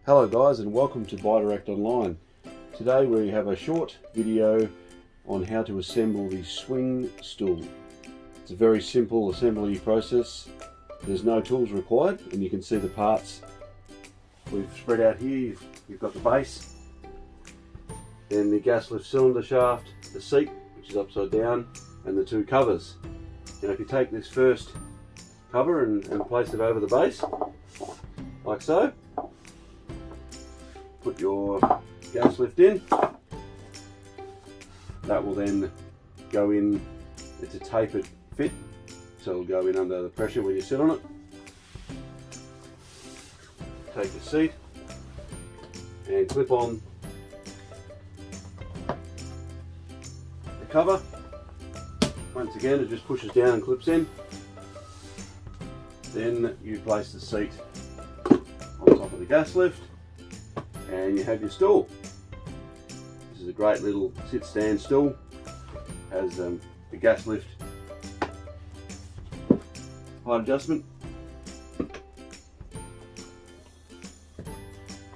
Hello guys, and welcome to Buy Direct Online. Today we have a short video on how to assemble the swing stool. It's a very simple assembly process. There's no tools required, and you can see the parts we've spread out here. You've got the base, then the gas lift cylinder shaft, the seat which is upside down, and the two covers. Now if you take this first cover and place it over the base like so, put your gas lift in. That will then go in. It's a tapered fit, so it'll go in under the pressure when you sit on it. Take the seat and clip on the cover. Once again, it just pushes down and clips in. Then you place the seat on top of the gas lift, and you have your stool. This is a great little sit stand stool. Has the gas lift height adjustment,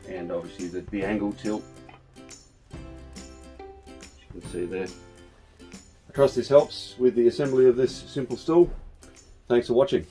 and obviously the angle tilt, as you can see there. I trust this helps with the assembly of this simple stool. Thanks for watching.